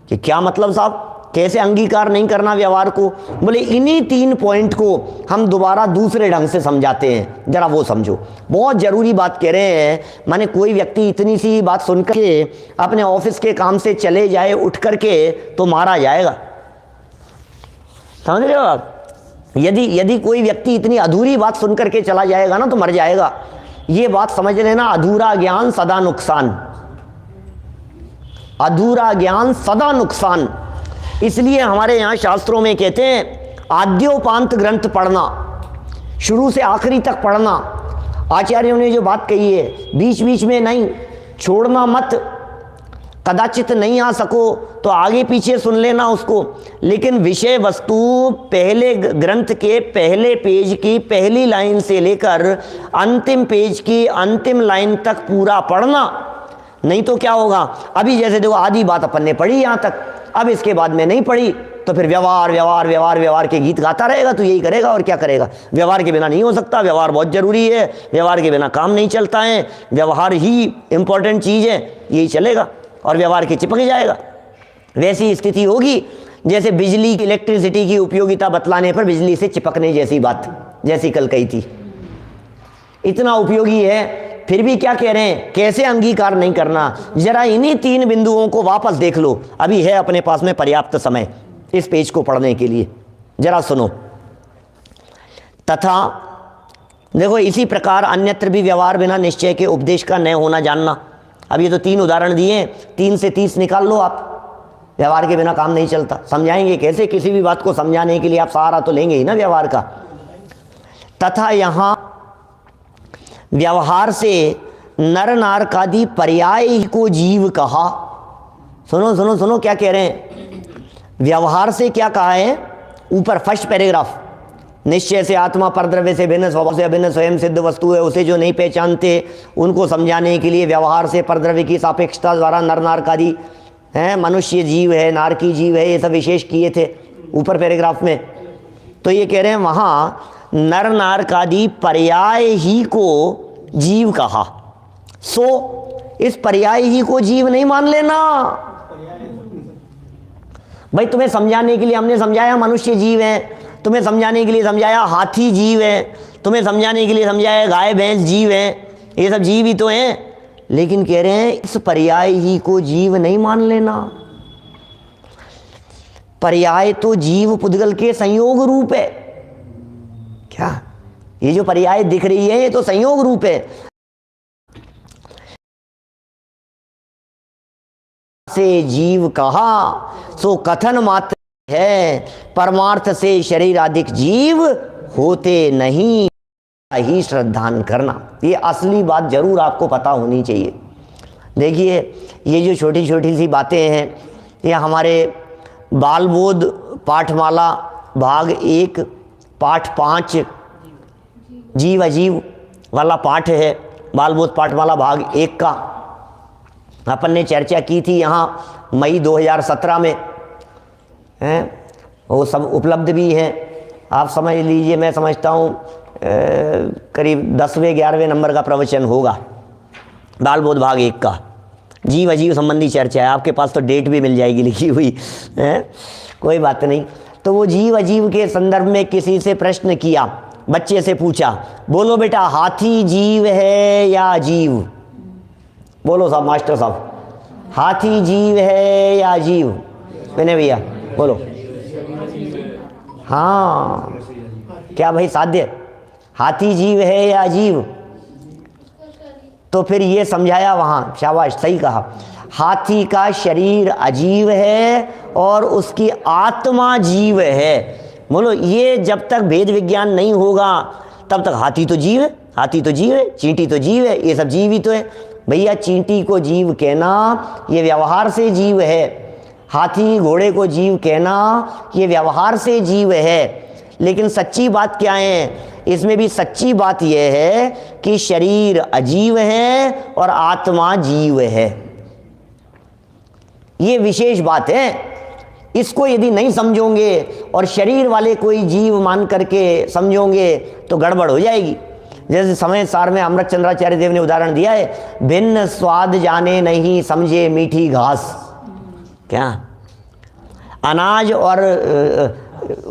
कि क्या मतलब साहब, कैसे अंगीकार नहीं करना व्यवहार को? बोले इन्हीं 3 पॉइंट को हम दोबारा दूसरे ढंग से समझाते हैं, जरा वो समझो। बहुत जरूरी बात कह रहे हैं, माने कोई व्यक्ति इतनी सी बात सुनकर के अपने ऑफिस के काम से चले जाए उठ करके तो मारा जाएगा, समझ रहे हो आप? यदि कोई व्यक्ति इतनी अधूरी बात सुन करके चला जाएगा ना तो मर जाएगा। ये बात समझ लेना, अधूरा ज्ञान सदा नुकसान, अधूरा ज्ञान सदा नुकसान। इसलिए हमारे यहाँ शास्त्रों में कहते हैं आद्योपांत ग्रंथ पढ़ना, शुरू से आखिरी तक पढ़ना। आचार्यों ने जो बात कही है, बीच बीच में नहीं, छोड़ना मत, कदाचित नहीं आ सको तो आगे पीछे सुन लेना उसको, लेकिन विषय वस्तु पहले ग्रंथ के पहले पेज की पहली लाइन से लेकर अंतिम पेज की अंतिम लाइन तक पूरा पढ़ना। नहीं तो क्या होगा, अभी जैसे देखो आधी बात अपन ने पढ़ी यहाँ तक, अब इसके बाद में नहीं पढ़ी तो फिर व्यवहार व्यवहार व्यवहार व्यवहार के गीत गाता रहेगा, तो यही करेगा और क्या करेगा। व्यवहार के बिना नहीं हो सकता, व्यवहार बहुत जरूरी है, व्यवहार के बिना काम नहीं चलता है, व्यवहार ही इंपॉर्टेंट चीज है, यही चलेगा और व्यवहार के चिपक जाएगा। वैसी स्थिति होगी जैसे बिजली की, इलेक्ट्रिसिटी की उपयोगिता बतलाने पर बिजली से चिपकने जैसी बात, जैसी कल कही थी, इतना उपयोगी है, फिर भी क्या कह रहे हैं, कैसे अंगीकार नहीं करना। जरा इन्हीं 3 बिंदुओं को वापस देख लो, अभी है अपने पास में पर्याप्त समय इस पेज को पढ़ने के लिए, जरा सुनो। तथा देखो इसी प्रकार अन्यत्र भी व्यवहार बिना निश्चय के उपदेश का न होना जानना। अब ये तो 3 उदाहरण दिए, 3 से 30 निकाल लो आप। व्यवहार के बिना काम नहीं चलता, समझाएंगे कैसे? किसी भी बात को समझाने के लिए आप सहारा तो लेंगे ही ना व्यवहार का। तथा यहाँ व्यवहार से नर नारकादि पर्याय को जीव कहा। सुनो सुनो सुनो क्या कह रहे हैं, व्यवहार से क्या कहा है, ऊपर फर्स्ट पैराग्राफ, निश्चय से आत्मा परद्रव्य से भिन्न, स्वभाव से अभिन्न स्वयं सिद्ध वस्तु है, उसे जो नहीं पहचानते उनको समझाने के लिए व्यवहार से परद्रव्य की सापेक्षता द्वारा नर नारकादि हैं, मनुष्य जीव है, नारकी जीव है, ये सब विशेष किए थे ऊपर पैराग्राफ में। तो ये कह रहे हैं वहाँ नर नारकादि पर्याय ही को जीव कहा, सो इस पर्याय ही को जीव नहीं मान लेना। भाई तुम्हें समझाने के लिए हमने समझाया मनुष्य जीव है, तुम्हें समझाने के लिए समझाया हाथी जीव है, तुम्हें समझाने के लिए समझाया गाय भैंस जीव है, ये सब जीव ही तो हैं, लेकिन कह रहे हैं इस पर्याय ही को जीव नहीं मान लेना। पर्याय तो जीव पुद्गल के संयोग रूप है। क्या ये जो पर्याय दिख रही है ये तो संयोग रूप है। से जीव कहा, सो कथन मात्र है, परमार्थ से शरीर अधिक जीव होते नहीं, ही श्रद्धान करना। ये असली बात जरूर आपको पता होनी चाहिए। देखिए ये जो छोटी छोटी सी बातें हैं, ये हमारे बालबोध पाठमाला भाग 1 पाठ 5 जीव अजीव वाला पाठ है। बालबोध पाठमाला भाग 1 का अपन ने चर्चा की थी यहाँ मई 2017 में, हैं वो सब उपलब्ध भी हैं। आप समझ लीजिए, मैं समझता हूँ करीब 10वें 11वें नंबर का प्रवचन होगा बालबोध भाग 1 का। जीव अजीव संबंधी चर्चा है, आपके पास तो डेट भी मिल जाएगी लिखी हुई है, कोई बात नहीं। तो वो जीव अजीव के संदर्भ में किसी से प्रश्न किया, बच्चे से पूछा, बोलो बेटा हाथी जीव है या अजीव? बोलो साहब, मास्टर साहब, हाथी जीव है या अजीव? मैंने भैया बोलो। हाँ क्या भाई साध्य, हाथी जीव है या अजीव? तो फिर ये समझाया वहाँ, शाबाश सही कहा, हाथी का शरीर अजीव है और उसकी आत्मा जीव है। बोलो ये जब तक भेद विज्ञान नहीं होगा तब तक हाथी तो जीव है, हाथी तो जीव है, चींटी तो जीव है, ये सब जीव ही तो है। भैया चींटी को जीव कहना ये व्यवहार से जीव है, हाथी घोड़े को जीव कहना ये व्यवहार से जीव है। लेकिन सच्ची बात क्या है? इसमें भी सच्ची बात यह है कि शरीर अजीव है और आत्मा जीव है। ये विशेष बात है। इसको यदि नहीं समझोगे और शरीर वाले कोई जीव मान करके समझोगे तो गड़बड़ हो जाएगी। जैसे समय सार में अमृत चंद्राचार्य देव ने उदाहरण दिया है, भिन्न स्वाद जाने नहीं समझे मीठी घास। क्या अनाज और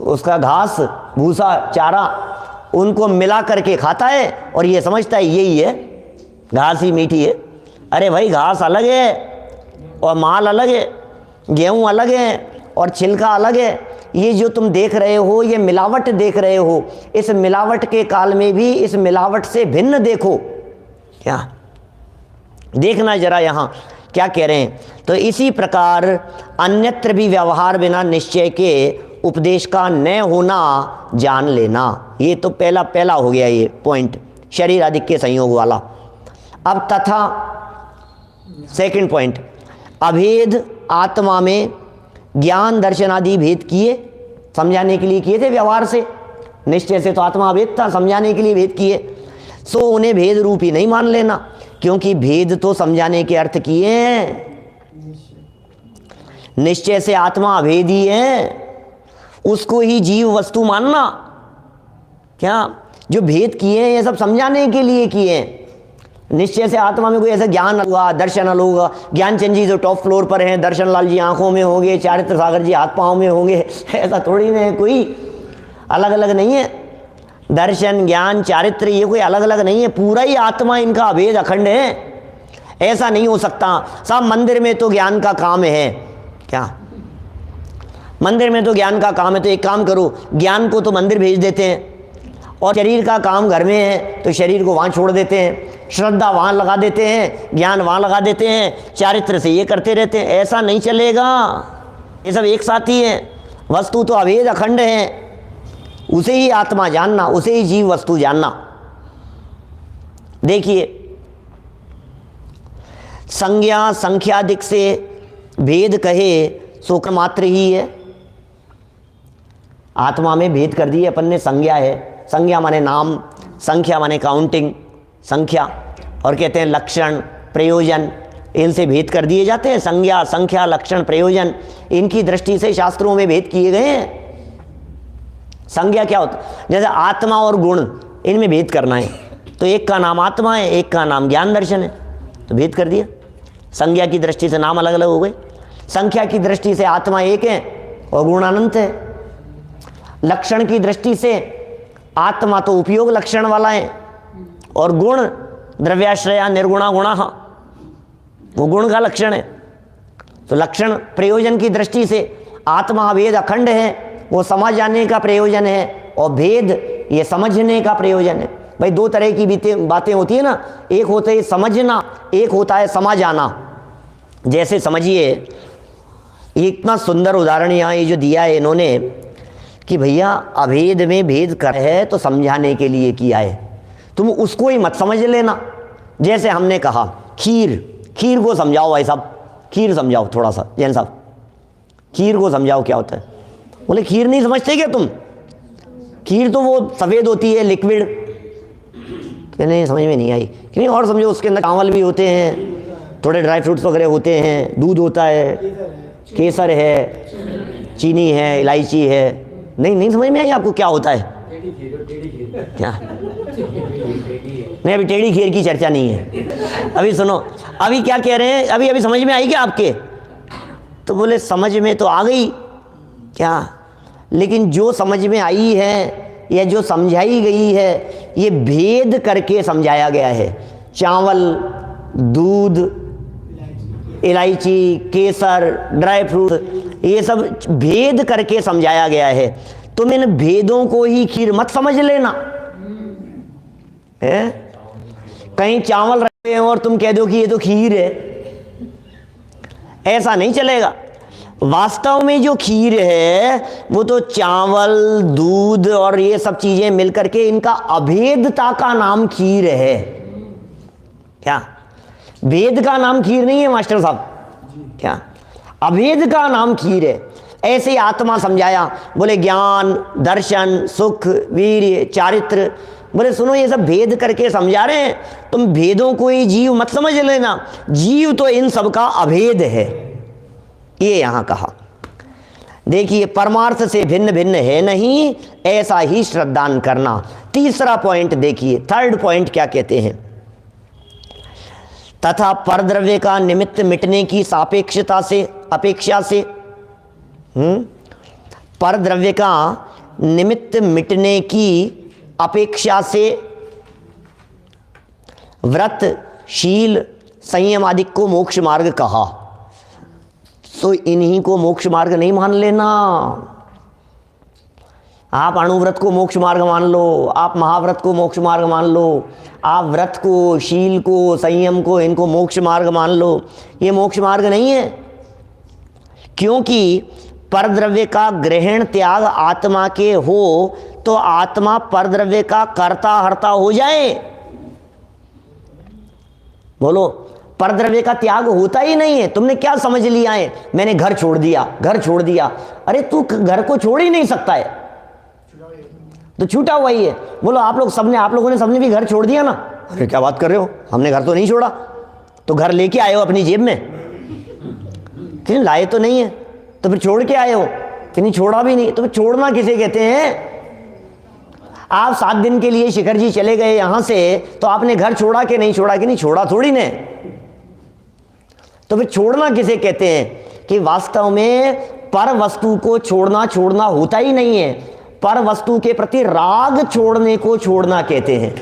उसका घास भूसा चारा उनको मिला करके खाता है और ये समझता है यही है, घास ही मीठी है। अरे भाई घास अलग है और माल अलग है, गेहूं अलग है और छिलका अलग है। ये जो तुम देख रहे हो ये मिलावट देख रहे हो, इस मिलावट के काल में भी इस मिलावट से भिन्न देखो। क्या देखना जरा यहाँ क्या कह रहे हैं। तो इसी प्रकार अन्यत्र भी व्यवहार बिना निश्चय के उपदेश का न होना जान लेना। ये तो पहला हो गया ये पॉइंट, शरीर आदि के संयोग वाला। अब तथा सेकंड पॉइंट, अभेद आत्मा में ज्ञान दर्शन आदि भेद किए, समझाने के लिए किए थे व्यवहार से, निश्चय से तो आत्मा अभेद था, समझाने के लिए भेद किए। सो उन्हें भेद रूप ही नहीं मान लेना, क्योंकि भेद तो समझाने के अर्थ किए हैं। निश्चय से आत्मा अभेद ही है, उसको ही जीव वस्तु मानना। क्या जो भेद किए हैं ये सब समझाने के लिए किए हैं। निश्चय से आत्मा में कोई ऐसा ज्ञान होगा, दर्शन होगा। ज्ञानचंद जी जो टॉप फ्लोर पर हैं, दर्शन लाल जी आंखों में होंगे, चारित्र सागर जी हाथ पांव में होंगे, ऐसा थोड़ी ना है, कोई अलग अलग नहीं है। दर्शन ज्ञान चारित्र ये कोई अलग अलग नहीं है, पूरा ही आत्मा इनका अभेद अखंड है। ऐसा नहीं हो सकता साहब मंदिर में तो ज्ञान का काम है। क्या मंदिर में तो ज्ञान का काम है, तो एक काम करो, ज्ञान को तो मंदिर भेज देते हैं और शरीर का काम घर में है तो शरीर को वहाँ छोड़ देते हैं, श्रद्धा वहाँ लगा देते हैं, ज्ञान वहाँ लगा देते हैं, चारित्र से ये करते रहते हैं। ऐसा नहीं चलेगा, ये सब एक साथ ही है। वस्तु तो अभेद अखंड है, उसे ही आत्मा जानना, उसे ही जीव वस्तु जानना। देखिए संज्ञा संख्यादिक से भेद कहे सो मात्र ही है। आत्मा में भेद कर दिए अपन ने, संज्ञा है, संज्ञा माने नाम, संख्या माने काउंटिंग, संख्या, और कहते हैं लक्षण प्रयोजन, इनसे भेद कर दिए जाते हैं। संज्ञा संख्या लक्षण प्रयोजन, इनकी दृष्टि से शास्त्रों में भेद किए गए हैं। संज्ञा क्या होता है? जैसे आत्मा और गुण, इनमें भेद करना है तो एक का नाम आत्मा है, एक का नाम ज्ञान दर्शन है, तो भेद कर दिया। संज्ञा की दृष्टि से नाम अलग अलग हो गए, संख्या की दृष्टि से आत्मा एक है और गुण अनंत है। लक्षण की दृष्टि से आत्मा तो उपयोग लक्षण वाला है और गुण द्रव्याश्रया निर्गुणा गुणा, वो गुण का लक्षण है। तो लक्षण प्रयोजन की दृष्टि से आत्मा भेद अखंड है, वो समझ जाने का प्रयोजन है, और भेद ये समझने का प्रयोजन है। भाई दो तरह की बातें होती है ना, एक होता है समझना, एक होता है समझ आना। जैसे समझिए, ये इतना सुंदर उदाहरण यहाँ ये जो दिया है इन्होंने कि भैया अभेद में भेद कर है तो समझाने के लिए किया है, तुम उसको ही मत समझ लेना। जैसे हमने कहा खीर को समझाओ भाई साहब, खीर समझाओ थोड़ा सा, जैन साहब खीर को समझाओ क्या होता है। बोले खीर नहीं समझते क्या तुम? खीर तो वो सफ़ेद होती है लिक्विड। कि नहीं समझ में नहीं आई कि नहीं, और समझो उसके अंदर चावल भी होते हैं, थोड़े ड्राई फ्रूट्स वगैरह होते हैं, दूध होता है, केसर है, चीनी है, इलायची है। नहीं समझ में आई आपको क्या होता है? क्या नहीं, अभी टेढ़ी खीर की चर्चा नहीं है। अभी सुनो, अभी क्या कह रहे हैं, अभी समझ में आई क्या आपके? तो बोले समझ में तो आ गई क्या, लेकिन जो समझ में आई है या जो समझाई गई है ये भेद करके समझाया गया है। चावल, दूध, इलायची, केसर, ड्राई फ्रूट, ये सब भेद करके समझाया गया है। तुम इन भेदों को ही खीर मत समझ लेना है। कहीं चावल रखते हैं और तुम कह दो कि ये तो खीर है, ऐसा नहीं चलेगा। वास्तव में जो खीर है वो तो चावल, दूध और ये सब चीजें मिलकर के इनका अभेदता का नाम खीर है। क्या भेद का नाम खीर नहीं है मास्टर साहब? क्या अभेद का नाम खीर है। ऐसे आत्मा समझाया। बोले ज्ञान, दर्शन, सुख, वीर्य, चारित्र। बोले सुनो, ये सब भेद करके समझा रहे हैं, तुम भेदों को ही जीव मत समझ लेना, जीव तो इन सब का अभेद है, ये यहां कहा। देखिए, परमार्थ से भिन्न भिन्न है नहीं, ऐसा ही श्रद्धान करना। तीसरा पॉइंट देखिए, थर्ड पॉइंट क्या कहते हैं? तथा परद्रव्य का निमित्त मिटने की सापेक्षता से, अपेक्षा से, परद्रव्य का निमित्त मिटने की अपेक्षा से व्रत, शील, संयम आदि को मोक्ष मार्ग कहा। तो इन्हीं को मोक्ष मार्ग नहीं मान लेना। आप अणुव्रत को मोक्ष मार्ग मान लो, आप महाव्रत को मोक्ष मार्ग मान लो, आप व्रत को, शील को, संयम को, इनको मोक्ष मार्ग मान लो। ये मोक्ष मार्ग नहीं है, क्योंकि परद्रव्य का ग्रहण त्याग आत्मा के हो तो आत्मा परद्रव्य का कर्ता हर्ता हो जाए। बोलो, परद्रव्य का त्याग होता ही नहीं है। तुमने क्या समझ लिया है, मैंने घर छोड़ दिया, घर छोड़ दिया। अरे तू घर को छोड़ ही नहीं सकता है, तो छूटा हुआ ही है। बोलो आप लोगों ने सबने भी घर छोड़ दिया ना? अरे क्या बात कर रहे हो, हमने घर तो नहीं छोड़ा। तो घर लेके आए हो अपनी जेब में? क्यों लाए तो नहीं है, तो फिर छोड़ के आए हो कि नहीं? छोड़ा भी नहीं। तो फिर छोड़ना किसे कहते हैं? आप 7 दिन के लिए शिखर जी चले गए यहां से, तो आपने घर छोड़ा कि नहीं छोड़ा? कि नहीं छोड़ा थोड़ी ने। तो फिर छोड़ना किसे कहते हैं? कि वास्तव में पर वस्तु को छोड़ना होता ही नहीं है, पर वस्तु के प्रति राग छोड़ने को छोड़ना कहते हैं।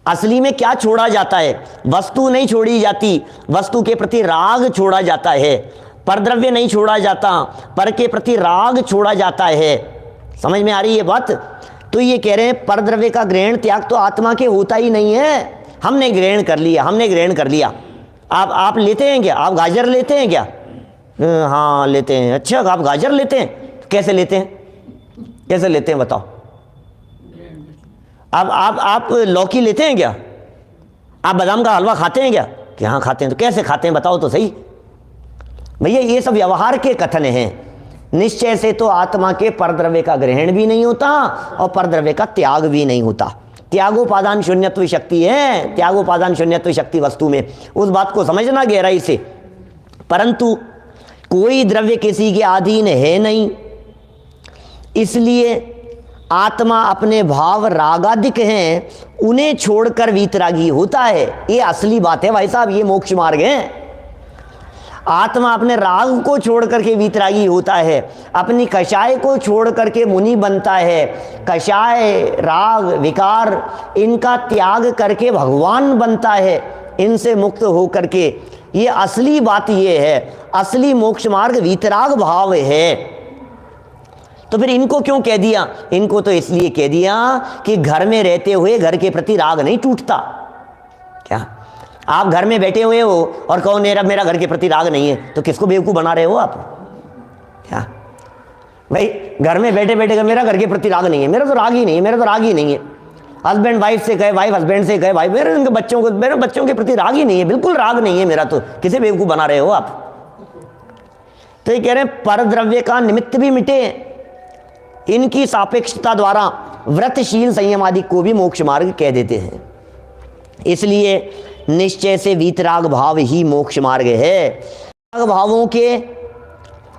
असली में क्या छोड़ा जाता है? वस्तु नहीं छोड़ी जाती, वस्तु के प्रति राग छोड़ा जाता है। परद्रव्य नहीं छोड़ा जाता, पर के प्रति राग छोड़ा जाता है। समझ में आ रही है बात? तो ये कह रहे हैं परद्रव्य का ग्रहण त्याग तो आत्मा के होता ही नहीं है। हमने ग्रहण कर लिया। आप लेते हैं क्या? आप गाजर लेते हैं क्या? हाँ लेते हैं। अच्छा, आप गाजर लेते हैं? कैसे लेते हैं बताओ? आप लौकी लेते हैं क्या? आप बादाम का हलवा खाते हैं क्या? कि हाँ खाते हैं। तो कैसे खाते हैं बताओ तो सही। भैया ये सब व्यवहार के कथन हैं। निश्चय से तो आत्मा के परद्रव्य का ग्रहण भी नहीं होता और परद्रव्य का त्याग भी नहीं होता। त्यागोपादान शून्यत्व शक्ति है, त्यागोपादान शून्यत्व शक्ति वस्तु में, उस बात को समझना गहराई से। परंतु कोई द्रव्य किसी के अधीन है नहीं, इसलिए आत्मा अपने भाव रागादिक हैं, उन्हें छोड़कर वीतरागी होता है। ये असली बात है भाई साहब, ये मोक्ष मार्ग है। आत्मा अपने राग को छोड़ करके वीतरागी होता है, अपनी कषाय को छोड़ करके मुनि बनता है। कषाय, राग, विकार, इनका त्याग करके भगवान बनता है, इनसे मुक्त हो करके। ये असली बात ये है, असली मोक्ष मार्ग वीतराग भाव है। तो फिर इनको क्यों कह दिया? इनको तो इसलिए कह दिया कि घर में रहते हुए घर के प्रति राग नहीं टूटता। क्या आप घर में बैठे हुए हो और कहो मेरा घर के प्रति राग नहीं है, तो किसको बेवकूफ़ बना रहे हो आप? क्या भाई, घर में बैठे बैठे मेरा घर के प्रति राग नहीं है, मेरा तो राग ही नहीं है, मेरा तो राग ही नहीं है। हस्बैंड वाइफ से कहे, वाइफ हस्बैंड से कहे, भाई मेरे बच्चों के प्रति राग ही नहीं है, बिल्कुल राग नहीं है मेरा, तो किसे बेवकूफ़ बना रहे हो आप? तो ये कह रहे हैं पर द्रव्य का निमित्त भी मिटे, इनकी सापेक्षता द्वारा व्रतशील संयम आदि को भी मोक्ष मार्ग कह देते हैं। इसलिए निश्चय से वीतराग भाव ही मोक्ष मार्ग है। राग भावों के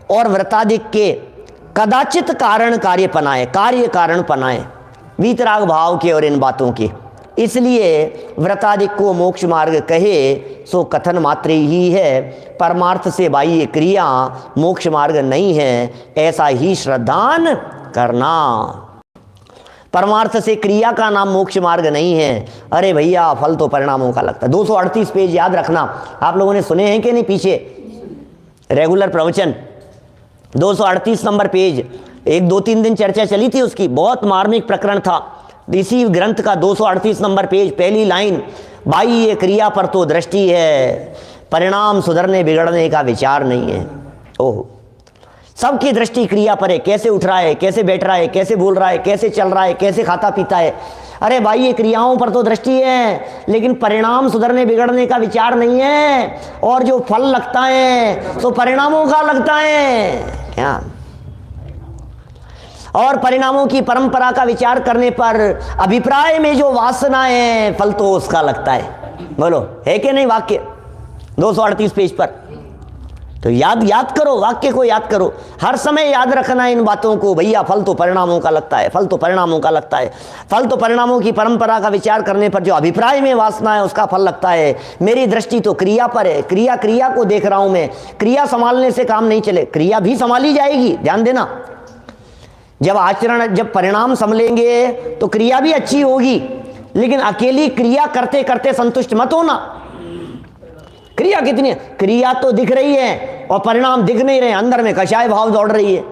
और व्रतादिक के कदाचित कारण कार्य कारण पनाए, वीतराग भाव के और इन बातों के, इसलिए व्रतादिक को मोक्ष मार्ग कहे सो कथन मात्र ही है, परमार्थ से बाह्य क्रिया मोक्ष मार्ग नहीं है, ऐसा ही श्रद्धान करना। परमार्थ से क्रिया का नाम मोक्ष मार्ग नहीं है। अरे भैया, फल तो परिणामों का लगता है। 238 पेज याद रखना, आप लोगों ने सुने हैं कि नहीं पीछे रेगुलर प्रवचन? 238 नंबर पेज, 1-2-3 दिन चर्चा चली थी उसकी, बहुत मार्मिक प्रकरण था इसी ग्रंथ का। 238 नंबर पेज, पहली लाइन, बाह्य क्रिया पर तो दृष्टि है, परिणाम सुधरने बिगड़ने का विचार नहीं है। ओह, सबकी दृष्टि क्रिया पर है, कैसे उठ रहा है, कैसे बैठ रहा है, कैसे बोल रहा है, कैसे चल रहा है, कैसे खाता पीता है। अरे भाई, ये क्रियाओं पर तो दृष्टि है, लेकिन परिणाम सुधरने बिगड़ने का विचार नहीं है। और जो फल लगता है तो परिणामों का लगता है क्या? और परिणामों की परंपरा का विचार करने पर अभिप्राय में जो वासना है, फल तो उसका लगता है। बोलो, है कि नहीं वाक्य 238 पेज पर? तो याद करो, वाक्य को याद करो, हर समय याद रखना इन बातों को। भैया, फल तो परिणामों का लगता है, फल तो परिणामों का लगता है। फल तो परिणामों की परंपरा का विचार करने पर जो अभिप्राय में वासना है उसका फल लगता है। मेरी दृष्टि तो क्रिया पर है, क्रिया को देख रहा हूं मैं। क्रिया संभालने से काम नहीं चले, क्रिया भी संभाली जाएगी, ध्यान देना। जब परिणाम संभलेंगे तो क्रिया भी अच्छी होगी, लेकिन अकेली क्रिया करते करते संतुष्ट मत होना। क्रिया कितनी है? क्रिया तो दिख रही है और परिणाम दिख नहीं रहे, अंदर में कषाय भाव दौड़ रही है,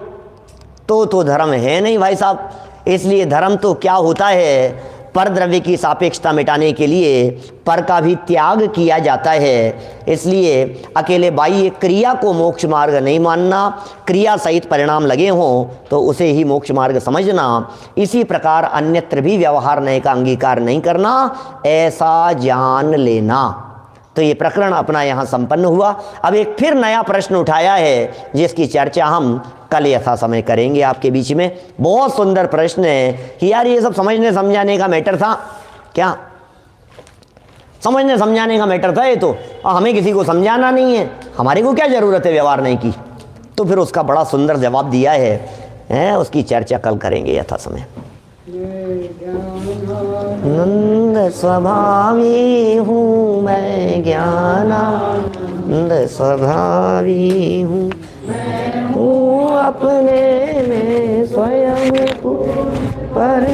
तो धर्म है नहीं भाई साहब। इसलिए धर्म तो क्या होता है, पर द्रव्य की सापेक्षता मिटाने के लिए पर का भी त्याग किया जाता है। इसलिए अकेले बाह्य क्रिया को मोक्ष मार्ग नहीं मानना, क्रिया सहित परिणाम लगे हों तो उसे ही मोक्ष मार्ग समझना। इसी प्रकार अन्यत्र भी व्यवहार का अंगीकार नहीं करना, ऐसा जान लेना। तो ये प्रकरण अपना यहाँ संपन्न हुआ। अब एक फिर नया प्रश्न उठाया है जिसकी चर्चा हम कल यथा समय करेंगे आपके बीच में। बहुत सुंदर प्रश्न है कि यार ये सब समझने समझाने का मैटर था क्या? समझने समझाने का मैटर था ये तो, हमें किसी को समझाना नहीं है, हमारे को क्या ज़रूरत है व्यवहार नहीं की? तो फिर उसका बड़ा सुंदर जवाब दिया है, उसकी चर्चा कल करेंगे यथा समय। नंद स्वभावी हूँ मैं, ज्ञानानंद स्वभावी हूँ अपने में स्वयं पर